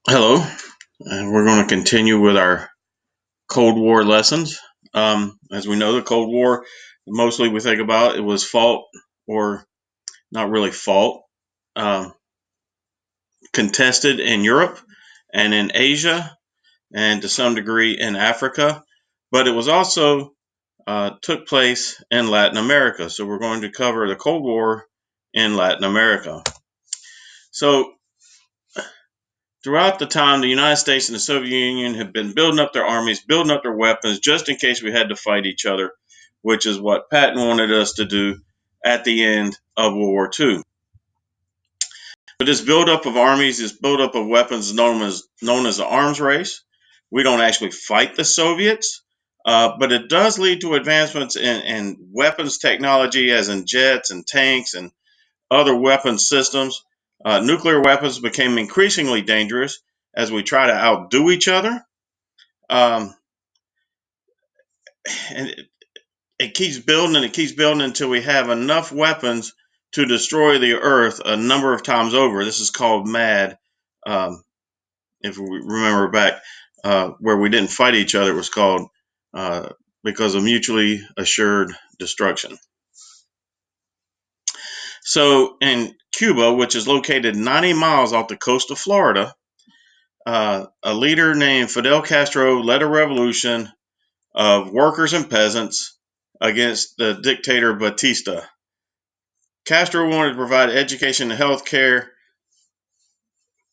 Hello, and we're going to continue with our Cold War lessons. As we know, the Cold War, mostly we think about it was fought, or not really fought, um, contested in Europe and in Asia, and to some degree in Africa, but it was also took place in Latin America. So we're going to cover the Cold War in Latin America. So throughout the time, the United States and the Soviet Union have been building up their armies, building up their weapons, just in case we had to fight each other, which is what Patton wanted us to do at the end of World War II. But this buildup of armies, this buildup of weapons, is known as the arms race. We don't actually fight the Soviets, but it does lead to advancements in weapons technology, as in jets and tanks and other weapon systems. Nuclear weapons became increasingly dangerous as we try to outdo each other. Um, and it keeps building and it keeps building until we have enough weapons to destroy the Earth a number of times over. This is called MAD. If we remember back where we didn't fight each other, it was called uh, because of mutually assured destruction. So in Cuba, which is located 90 miles off the coast of Florida, a leader named Fidel Castro led a revolution of workers and peasants against the dictator Batista. Castro wanted to provide education and health care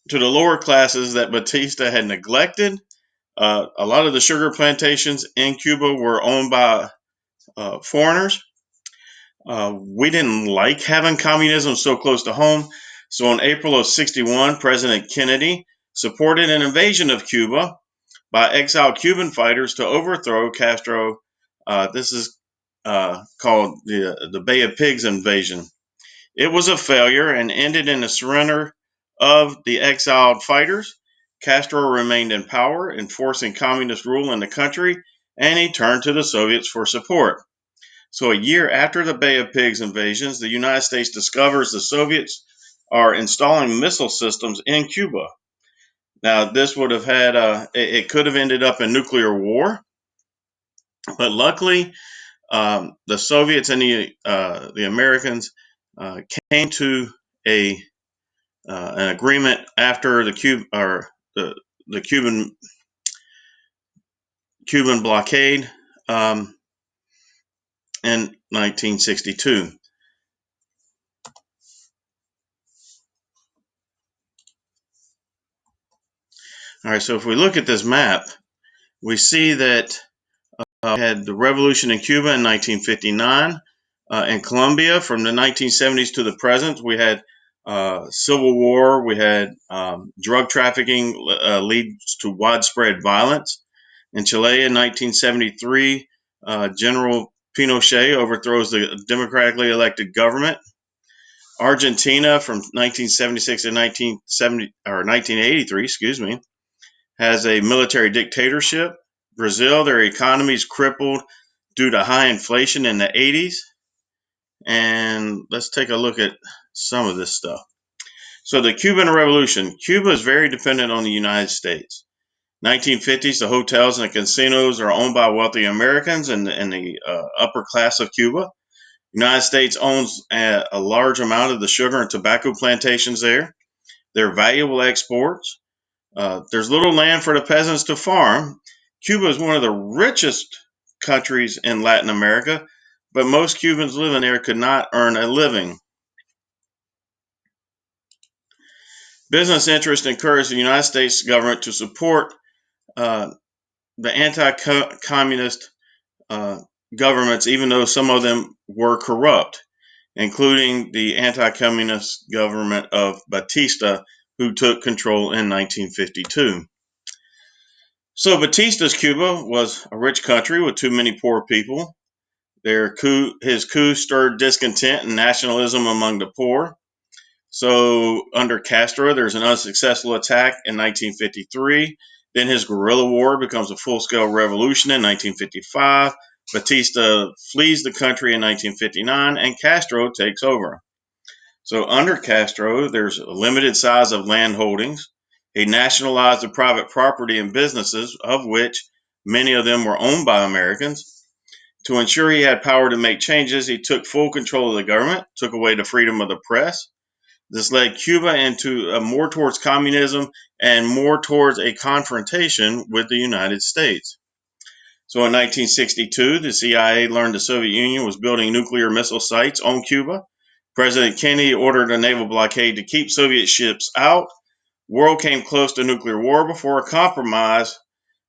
to the lower classes that Batista had neglected. A lot of the sugar plantations in Cuba were owned by foreigners. We didn't like having communism so close to home. So in April of 61, President Kennedy supported an invasion of Cuba by exiled Cuban fighters to overthrow Castro. This is called the Bay of Pigs invasion. It was a failure and ended in the surrender of the exiled fighters. Castro remained in power, enforcing communist rule in the country, and he turned to the Soviets for support. So, a year after the Bay of Pigs invasions, the United States discovers the Soviets are installing missile systems in Cuba. Now, this would have had, it could have ended up in nuclear war, but luckily, the Soviets and the Americans came to a an agreement after the Cuban blockade in 1962. All right, so if we look at this map, we see that we had the revolution in Cuba in 1959. In Colombia, from the 1970s to the present, we had civil war. We had drug trafficking leads to widespread violence. In Chile in 1973, General Pinochet overthrows the democratically elected government. Argentina from 1976 to 1983, has a military dictatorship. Brazil, their economy is crippled due to high inflation in the 80s. And let's take a look at some of this stuff. So the Cuban Revolution. Cuba is very dependent on the United States. 1950s, the hotels and the casinos are owned by wealthy Americans and the upper class of Cuba. United States owns a large amount of the sugar and tobacco plantations there. They're valuable exports. There's little land for the peasants to farm. Cuba is one of the richest countries in Latin America, but most Cubans living there could not earn a living. Business interests encouraged the United States government to support uh, the anti-communist uh, governments, even though some of them were corrupt, including the anti-communist government of Batista, who took control in 1952. So Batista's Cuba was a rich country with too many poor people. His coup stirred discontent and nationalism among the poor. So under Castro, there's an unsuccessful attack in 1953. Then his guerrilla war becomes a full-scale revolution in 1955. Batista flees the country in 1959, and Castro takes over. So under Castro, there's a limited size of land holdings. He nationalized the private property and businesses, of which many of them were owned by Americans. To ensure he had power to make changes, he took full control of the government, took away the freedom of the press. This led Cuba into more towards communism and more towards a confrontation with the United States. So in 1962, the CIA learned the Soviet Union was building nuclear missile sites on Cuba. President Kennedy ordered a naval blockade to keep Soviet ships out. World came close to nuclear war before a compromise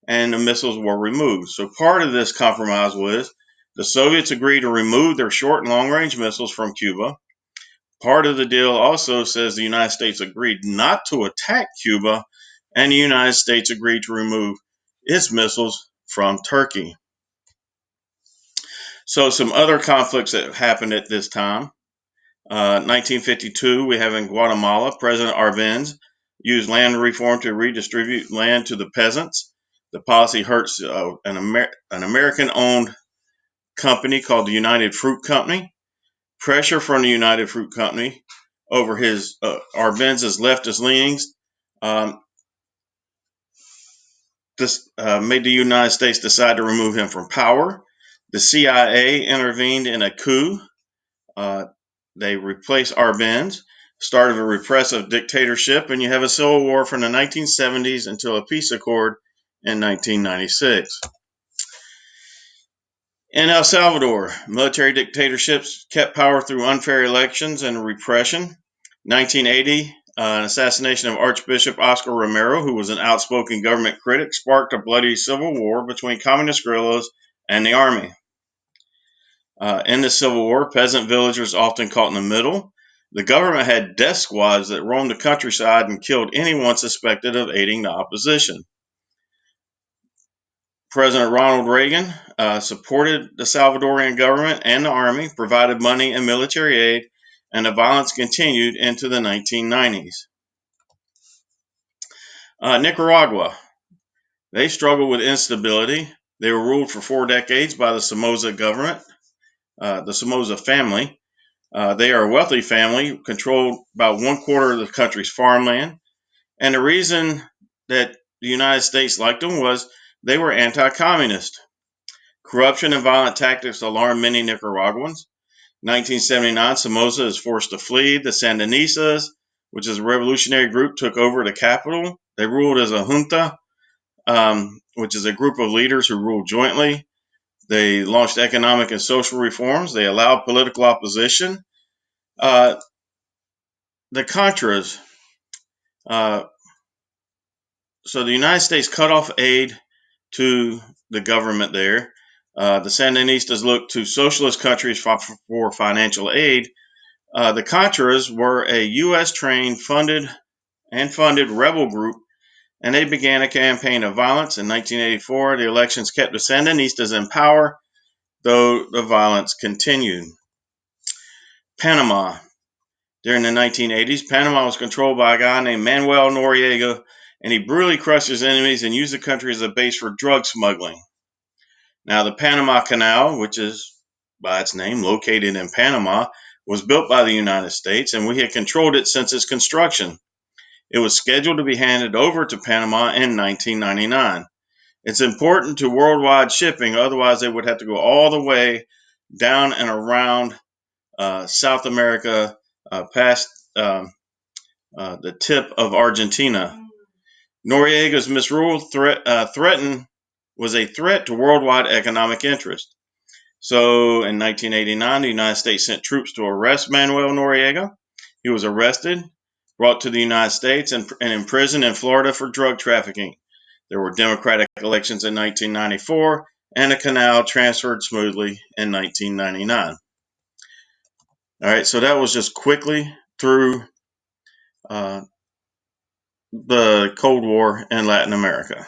and the missiles were removed. So part of this compromise was the Soviets agreed to remove their short and long range missiles from Cuba. Part of the deal also says the United States agreed not to attack Cuba, and the United States agreed to remove its missiles from Turkey. So some other conflicts that happened at this time. 1952, we have in Guatemala, President Arbenz used land reform to redistribute land to the peasants. The policy hurts an American-owned company called the United Fruit Company. Pressure from the United Fruit Company over his Arbenz's leftist leanings this made the United States decide to remove him from power. The CIA intervened in a coup. Uh, they replaced Arbenz, start of a repressive dictatorship, and you have a civil war from the 1970s until a peace accord in 1996. In El Salvador, military dictatorships kept power through unfair elections and repression. 1980, an assassination of Archbishop Oscar Romero, who was an outspoken government critic, sparked a bloody civil war between communist guerrillas and the army. In the Civil War, peasant villagers often caught in the middle. The government had death squads that roamed the countryside and killed anyone suspected of aiding the opposition. President Ronald Reagan supported the Salvadorian government and the army, provided money and military aid, and the violence continued into the 1990s. Nicaragua, they struggled with instability. They were ruled for 4 decades by the Somoza government, the Somoza family. They are a wealthy family, controlled about 1/4 of the country's farmland. And the reason that the United States liked them was they were anti-communist. Corruption and violent tactics alarmed many Nicaraguans. 1979, Somoza is forced to flee. The Sandinistas, which is a revolutionary group, took over the capital. They ruled as a junta, which is a group of leaders who ruled jointly. They launched economic and social reforms. They allowed political opposition. Uh, the Contras. Uh, so the United States cut off aid to the government there. The Sandinistas looked to socialist countries for financial aid. The Contras were a U.S. trained, funded rebel group, and they began a campaign of violence. In 1984, the elections kept the Sandinistas in power, though the violence continued. Panama. During the 1980s, Panama was controlled by a guy named Manuel Noriega, and he brutally crushed his enemies and used the country as a base for drug smuggling. Now, the Panama Canal, which is by its name located in Panama, was built by the United States, and we had controlled it since its construction. It was scheduled to be handed over to Panama in 1999. It's important to worldwide shipping, otherwise, they would have to go all the way down and around South America, past the tip of Argentina. Noriega's misrule was a threat to worldwide economic interest. So in 1989, the United States sent troops to arrest Manuel Noriega. He was arrested, brought to the United States, and imprisoned in Florida for drug trafficking. There were democratic elections in 1994, and the canal transferred smoothly in 1999. All right, so that was just quickly through the Cold War in Latin America.